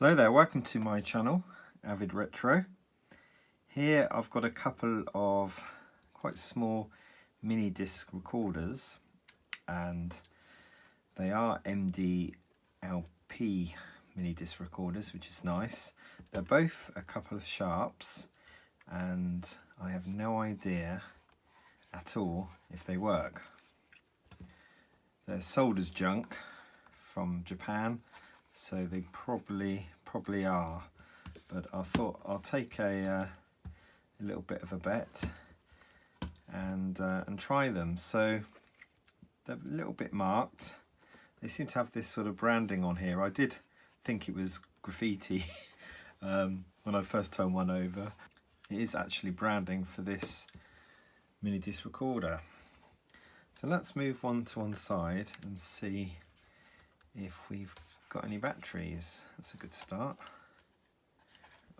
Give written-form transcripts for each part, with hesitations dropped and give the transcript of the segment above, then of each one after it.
Hello there, welcome to my channel, Avid Retro. Here I've got a couple of quite small mini disc recorders, and they are MD-LP mini disc recorders, which is nice. They're both a couple of sharps, and I have no idea at all if they work. They're sold as junk from Japan, so they probably are, but I thought I'll take a little bit of a bet and try them. So they're a little bit marked. They seem to have this sort of branding on here. I did think it was graffiti when I first turned one over. It is actually branding for this mini disc recorder. So let's move one to one side and see if we've got any batteries. That's a good start.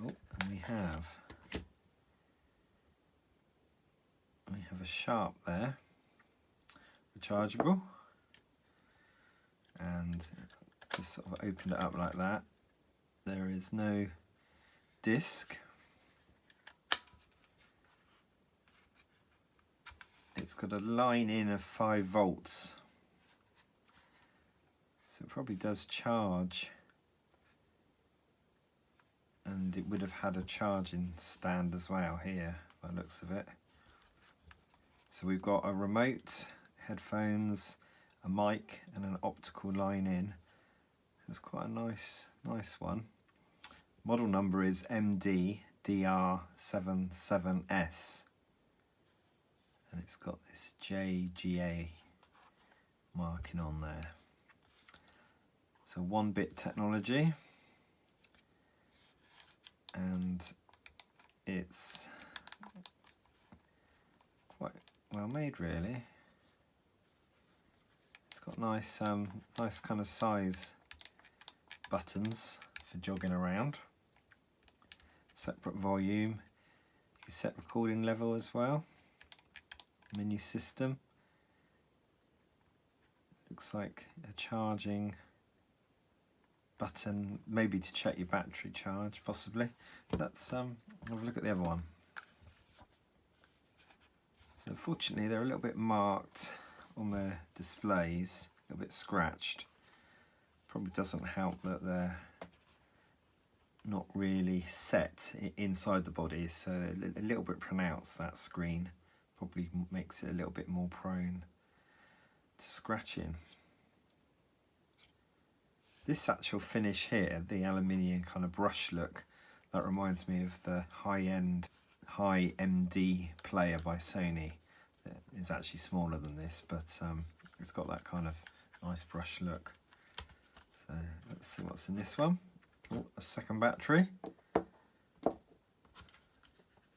Oh, and we have a sharp there, rechargeable, and just sort of opened it up like that. There is no disc. It's got a line in of 5 volts. So it probably does charge, and it would have had a charging stand as well here by the looks of it. So we've got a remote, headphones, a mic and an optical line in. It's quite a nice one. Model number is MD-DR77-S, and it's got this JGA marking on there. So 1-bit technology, and it's quite well made really. It's got nice kind of size buttons for jogging around. Separate volume. You can set recording level as well. Menu system. Looks like a charging button, maybe to check your battery charge, possibly. Let's have a look at the other one. So unfortunately they're a little bit marked on their displays, a little bit scratched. Probably doesn't help that they're not really set inside the body, so a little bit pronounced, that screen. Probably makes it a little bit more prone to scratching. This actual finish here, the aluminium kind of brush look, that reminds me of the high-end high MD player by Sony. It's actually smaller than this, but it's got that kind of nice brush look. So let's see what's in this one. Oh, a second battery.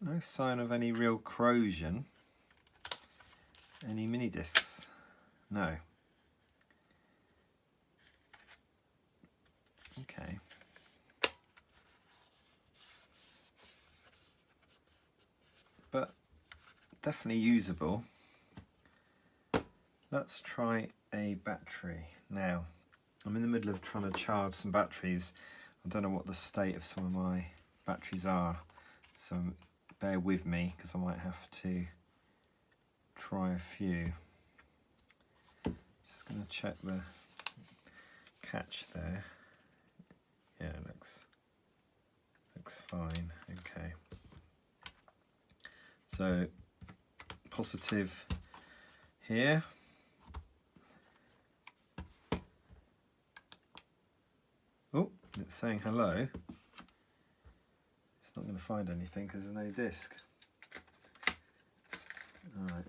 No sign of any real corrosion. Any mini discs? No. Okay. But definitely usable. Let's try a battery. Now, I'm in the middle of trying to charge some batteries. I don't know what the state of some of my batteries are, so bear with me because I might have to try a few. Just going to check the catch there. Yeah, it looks fine. Okay. So positive here. Oh, it's saying hello. It's not going to find anything because there's no disc. Alright,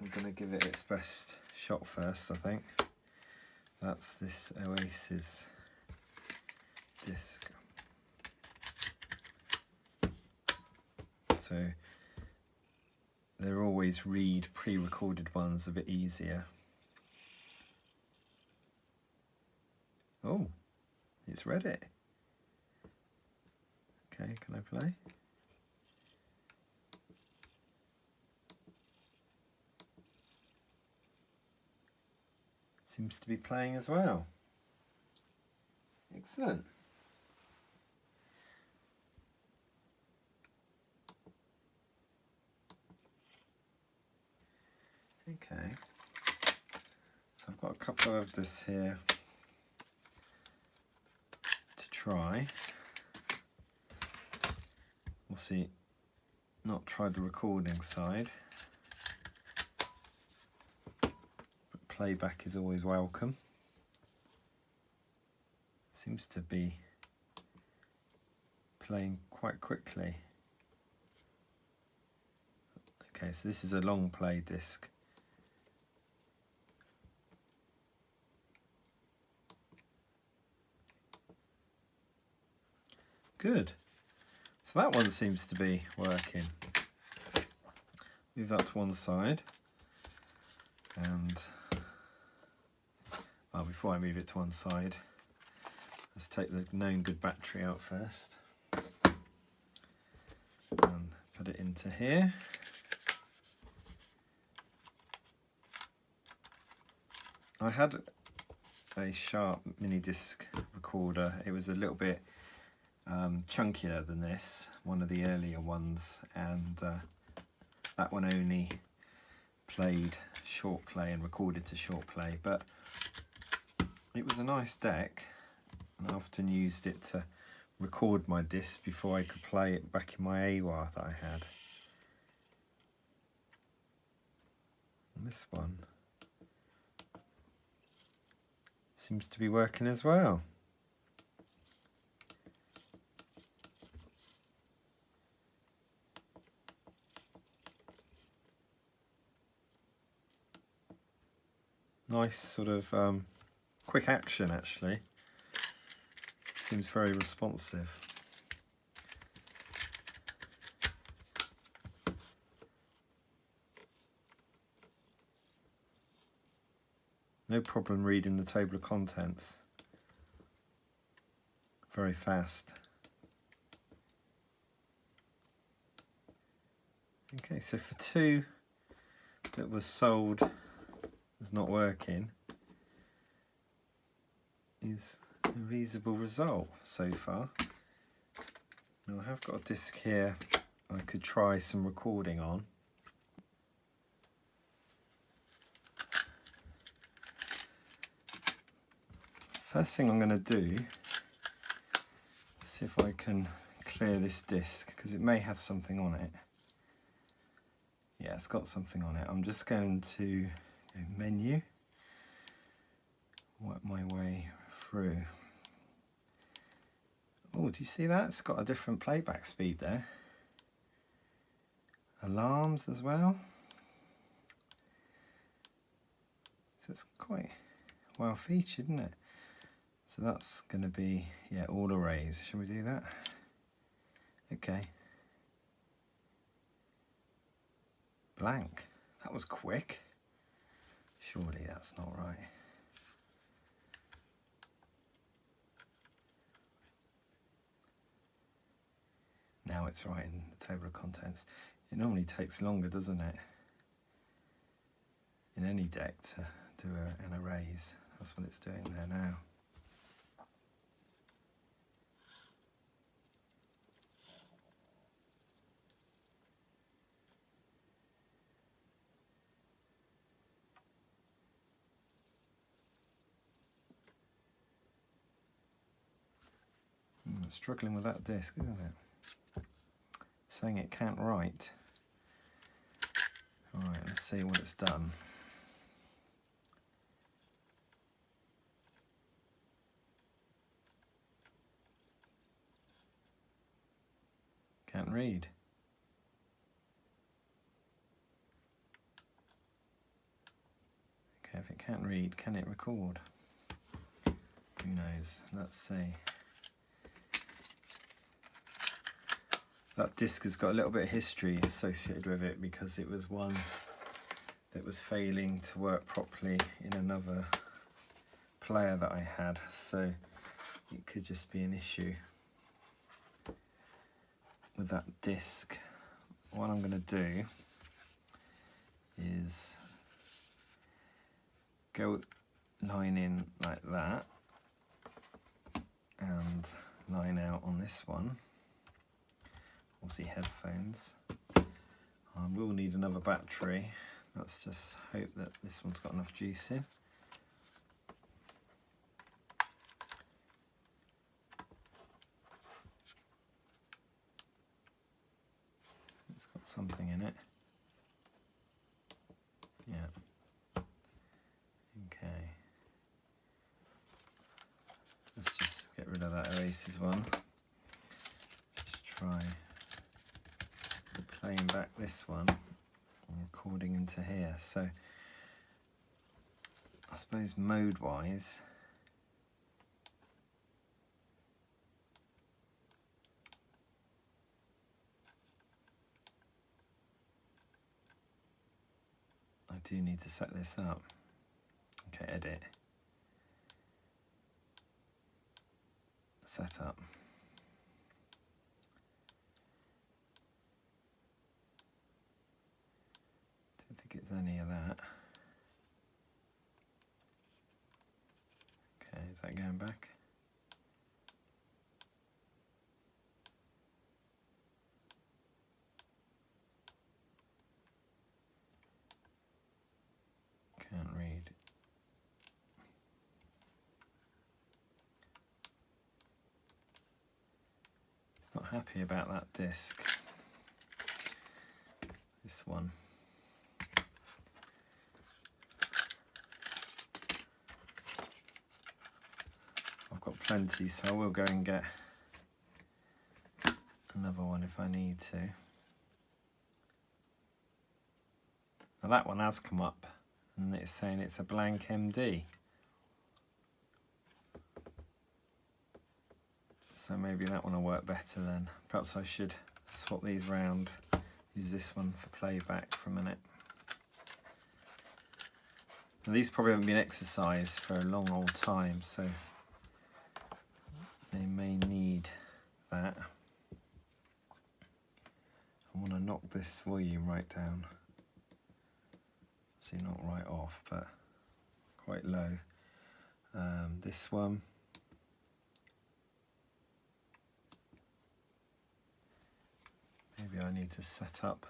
I'm going to give it its best shot first, I think. That's this Oasis disc. So they're always read pre-recorded ones a bit easier. Oh, it's read it. Okay, can I play? Seems to be playing as well. Excellent. Okay, so I've got a couple of this here to try. We'll see, not tried the recording side, but playback is always welcome. Seems to be playing quite quickly. Okay, so this is a long play disc. Good. So that one seems to be working. Move that to one side. And before I move it to one side, let's take the known good battery out first. And put it into here. I had a Sharp mini disc recorder. It was a little bit chunkier than this, one of the earlier ones, and that one only played short play and recorded to short play, but it was a nice deck, and I often used it to record my disc before I could play it back in my AWR that I had. And this one seems to be working as well. Nice sort of quick action actually. Seems very responsive. No problem reading the table of contents. Very fast. Okay, so for two that was sold as not working is a reasonable result so far. Now I have got a disc here I could try some recording on. First thing I'm going to do is see if I can clear this disc, because it may have something on it. Yeah, it's got something on it. I'm just going to go menu, work my way through. Oh, do you see that? It's got a different playback speed there. Alarms as well. So it's quite well featured, isn't it? So that's going to be, yeah, all arrays. Shall we do that? Okay. Blank. That was quick. Surely that's not right. Now it's right in the table of contents. It normally takes longer, doesn't it? In any deck to do an arrays. That's what it's doing there now. Struggling with that disc, isn't it? Saying it can't write. Alright, let's see what it's done. Can't read. Okay, if it can't read, can it record? Who knows? Let's see. That disc has got a little bit of history associated with it, because it was one that was failing to work properly in another player that I had, so it could just be an issue with that disc. What I'm going to do is go line in like that and line out on this one. Obviously headphones. I will need another battery Let's just hope that this one's got enough juice in. It's got something in it. Yeah. Okay. Let's just get rid of that erases one. Just try playing back this one and recording into here. So I suppose mode wise, I do need to set this up. Okay, edit. Set up. Don't think it's any of that. Okay, is that going back? Can't read. It's not happy about that disc. This one. I've got plenty, so I will go and get another one if I need to. Now that one has come up and it's saying it's a blank MD. So maybe that one will work better then. Perhaps I should swap these round, use this one for playback for a minute. Now these probably haven't been exercised for a long old time, so they may need that. I want to knock this volume right down. See, not right off, but quite low. This one. Maybe I need to set up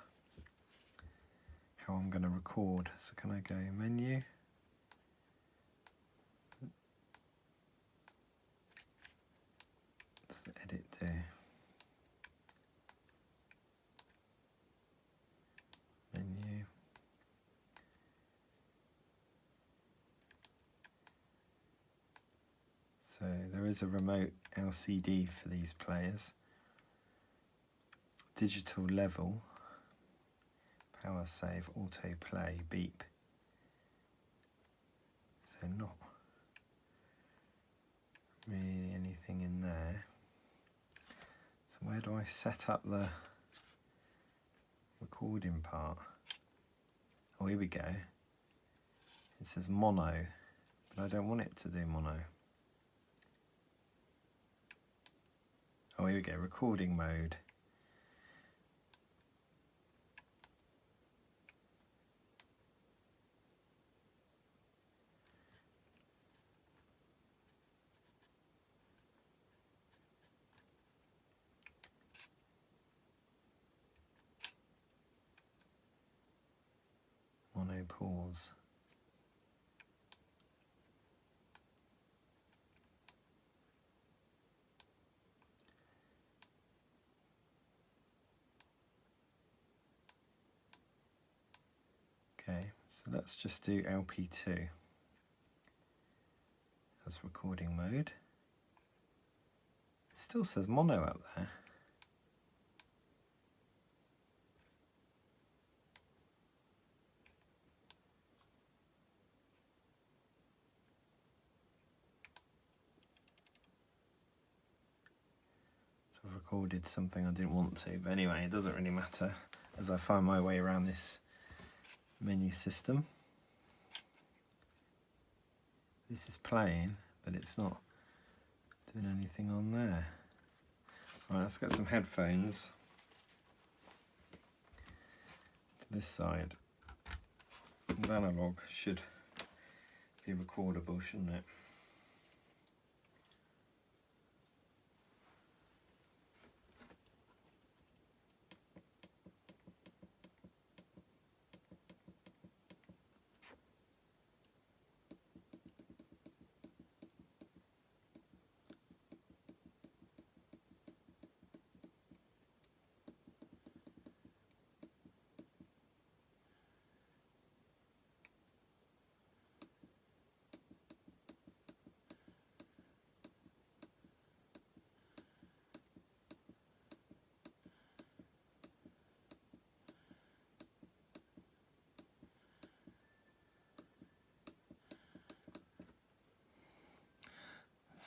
how I'm going to record. So can I go menu? What's the edit do? Menu. So there is a remote LCD for these players. Digital level, power save, auto play, beep. So not really anything in there. So where do I set up the recording part? Oh, here we go. It says mono, but I don't want it to do mono. Oh, here we go, recording mode. Mono pause. Okay, so let's just do LP2 as recording mode. It still says mono up there. So I've recorded something I didn't want to, but anyway, it doesn't really matter as I find my way around this menu system. This is playing, but it's not doing anything on there. Right, let's get some headphones to this side. The analog should be recordable, shouldn't it?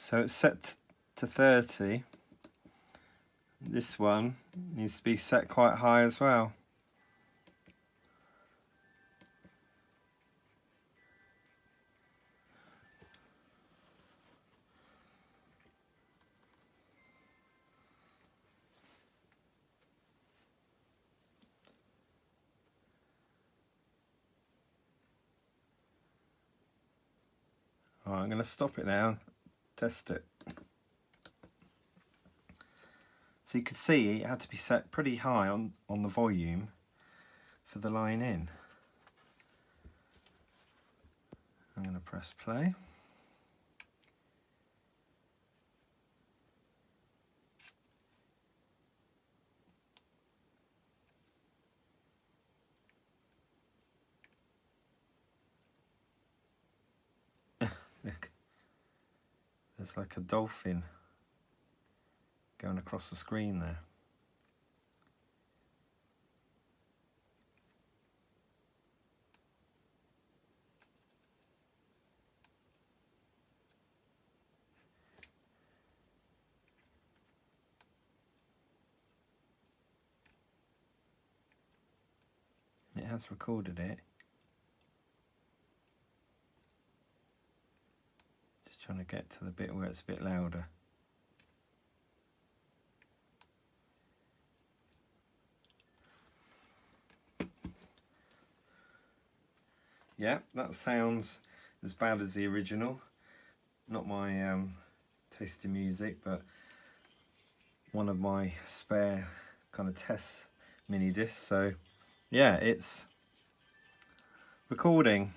So it's set to 30. This one needs to be set quite high as well. Alright, I'm going to stop it now, test it. So you could see it had to be set pretty high on the volume for the line in. I'm going to press play. Look, there's like a dolphin going across the screen there. It has recorded it. Just trying to get to the bit where it's a bit louder. Yeah, that sounds as bad as the original. Not my taste in music, but one of my spare kind of test mini discs. So yeah, it's recording.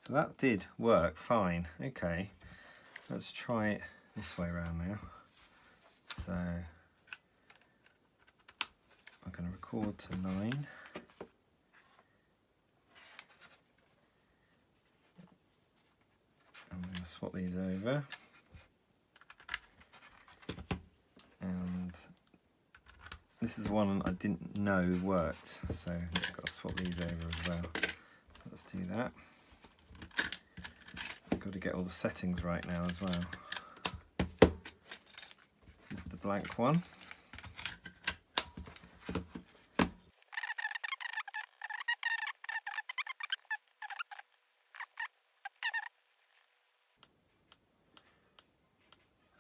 So that did work fine. Okay, let's try it this way around now. So I'm going to record to 9. I'm going to swap these over. And this is the one I didn't know worked, so I've got to swap these over as well. Let's do that. I've got to get all the settings right now as well. This is the blank one.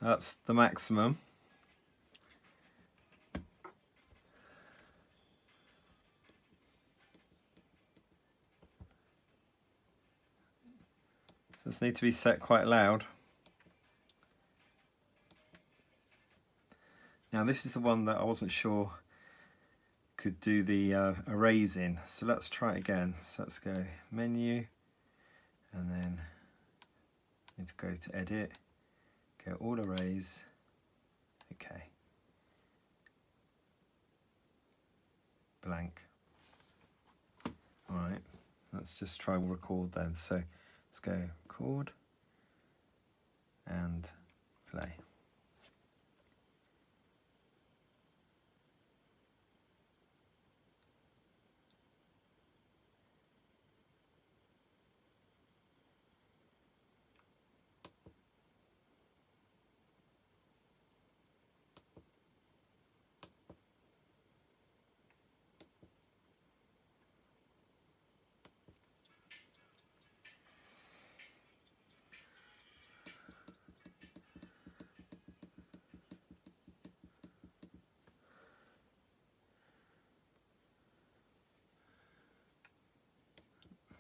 That's the maximum. So this needs to be set quite loud. Now this is the one that I wasn't sure could do the erasing. So let's try it again. So let's go menu, and then need to go to edit, go all erase. Okay. Blank. Alright, let's just try record then. So let's go record and play.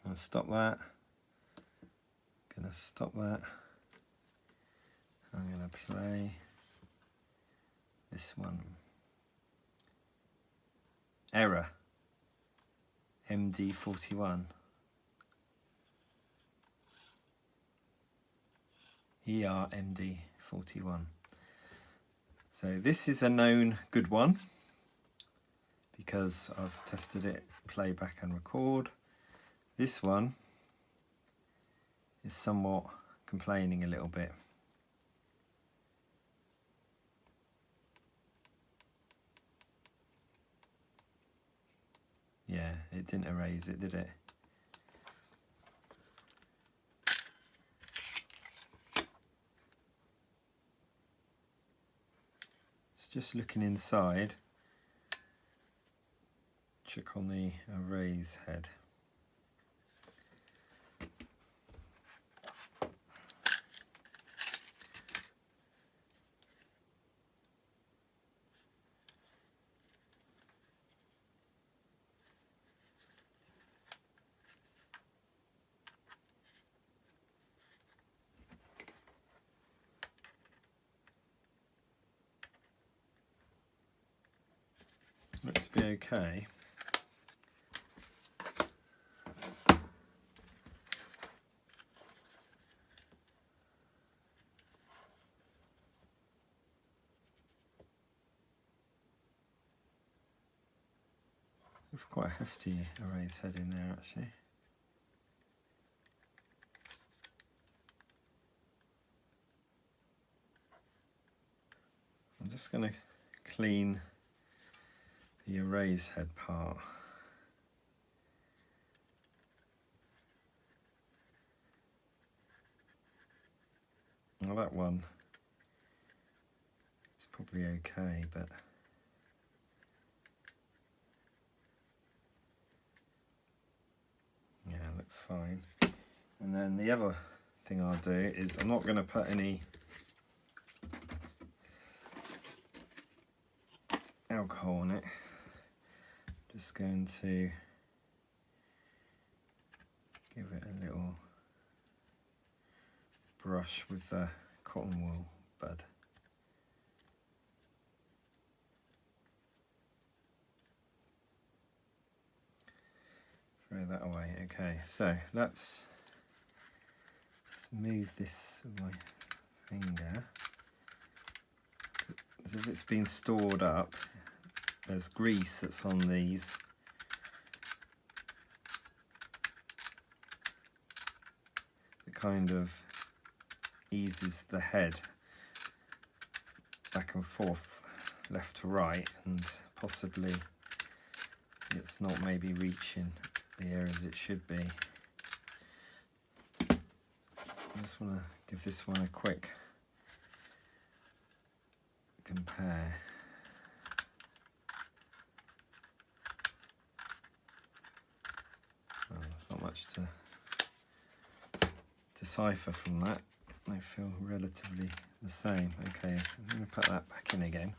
I'm going to stop that. Going to stop that. I'm going to play this one. Error. MD-41. MD-41. So this is a known good one because I've tested it playback and record. This one is somewhat complaining a little bit. Yeah, it didn't erase it, did it? just looking inside, check on the erase head. Looks to be okay. It's quite a hefty erase head in there actually. I'm just going to clean the erase head part. Well, that one is probably okay, but yeah, looks fine. And then the other thing I'll do is I'm not going to put any alcohol on it. Just going to give it a little brush with the cotton wool bud. Throw that away. Okay, so let's just move this with my finger. As if it's been stored up. There's grease that's on these. It kind of eases the head back and forth, left to right, and possibly it's not maybe reaching the areas it should be. I just want to give this one a quick compare. Well, there's not much to decipher from that. They feel relatively the same. Okay, I'm going to put that back in again.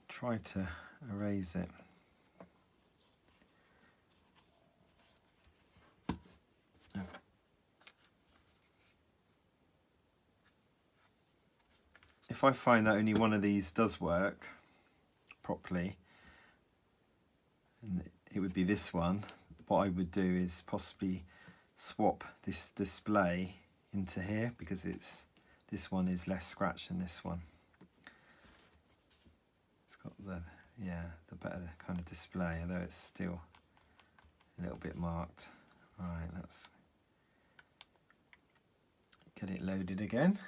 Try to erase it. If I find that only one of these does work properly, and it would be this one, what I would do is possibly swap this display into here, because this one is less scratched than this one. It's got the better kind of display, although it's still a little bit marked. Alright, let's get it loaded again.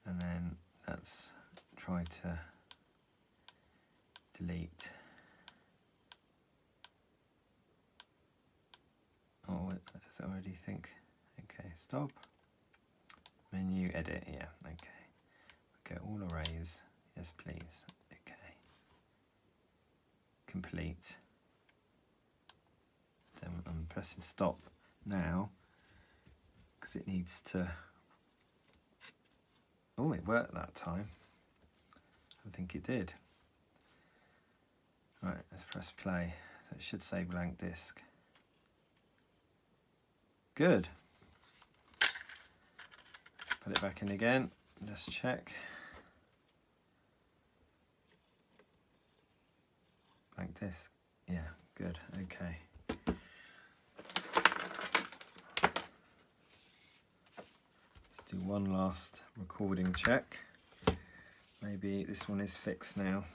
And then let's try to delete. Oh, does it already think? Okay, stop. Menu, edit, yeah, okay. Okay, all erase, yes please, okay. Complete. Then I'm pressing stop now, because it needs to. Oh, it worked that time. I think it did. Right, let's press play. So it should say blank disk. Good. Put it back in again. Just check. Blank disk. Yeah, good. Okay. Do one last recording check. Maybe this one is fixed now,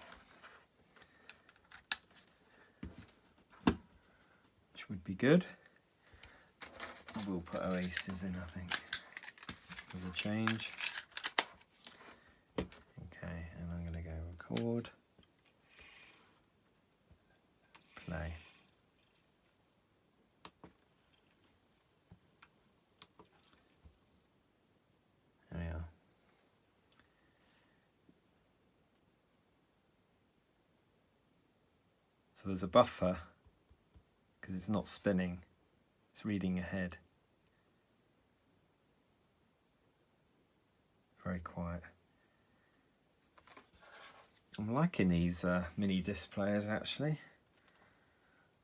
which would be good. We'll put oasis in, I think, as a change. Okay, and I'm going to go record, play. So there's a buffer because it's not spinning, it's reading ahead. Very quiet. I'm liking these mini disc players actually.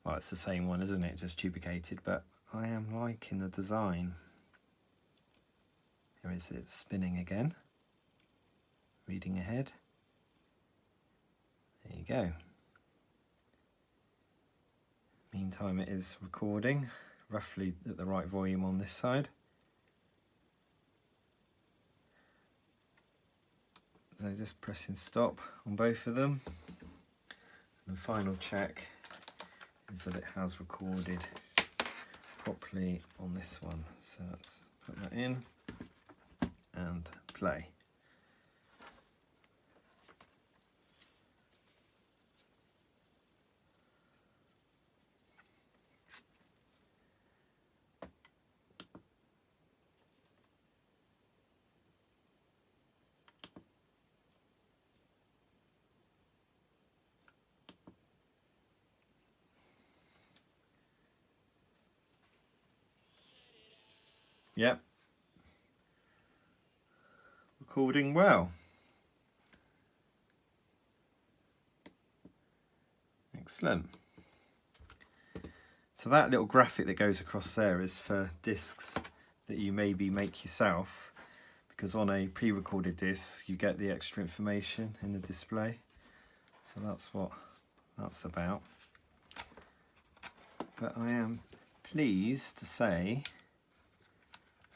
Well, it's the same one, isn't it? Just duplicated, but I am liking the design. Here is it spinning again. Reading ahead. There you go. Meantime, it is recording, roughly at the right volume on this side. So just pressing stop on both of them. And the final check is that it has recorded properly on this one. So let's put that in and play. Yep. Recording well. Excellent. So that little graphic that goes across there is for discs that you maybe make yourself, because on a pre-recorded disc you get the extra information in the display. So that's what that's about. But I am pleased to say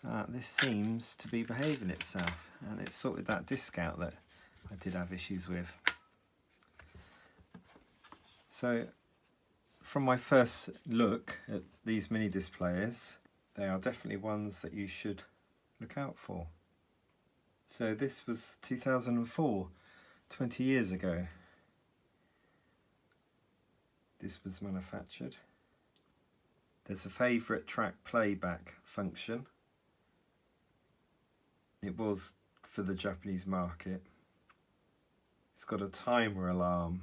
that this seems to be behaving itself, and it sorted that disc out that I did have issues with. So from my first look at these mini disc players, they are definitely ones that you should look out for. So this was 2004, 20 years ago. This was manufactured. There's a favourite track playback function. It was for the Japanese market. It's got a timer alarm.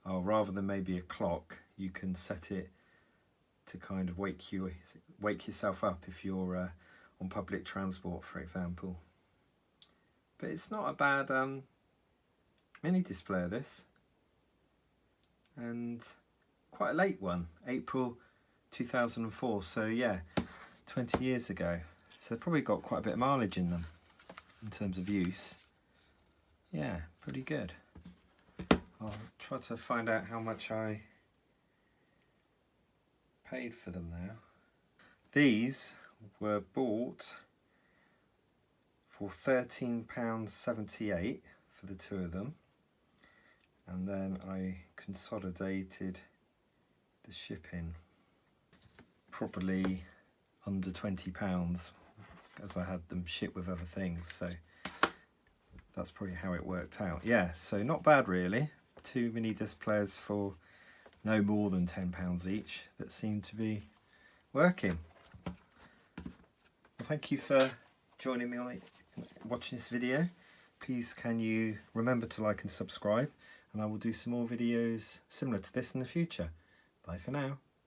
Or rather than maybe a clock, you can set it to kind of wake yourself up if you're on public transport, for example. But it's not a bad mini display, this. And quite a late one, April 2004, so yeah, 20 years ago. So they've probably got quite a bit of mileage in them in terms of use. Yeah, pretty good. I'll try to find out how much I paid for them now. These were bought for £13.78 for the two of them, and then I consolidated the shipping, probably under £20, as I had them shipped with other things, so that's probably how it worked out. Yeah, so not bad really. Two mini disc players for no more than £10 each that seem to be working. Well, thank you for joining me on it, watching this video. Please can you remember to like and subscribe, and I will do some more videos similar to this in the future. Bye for now.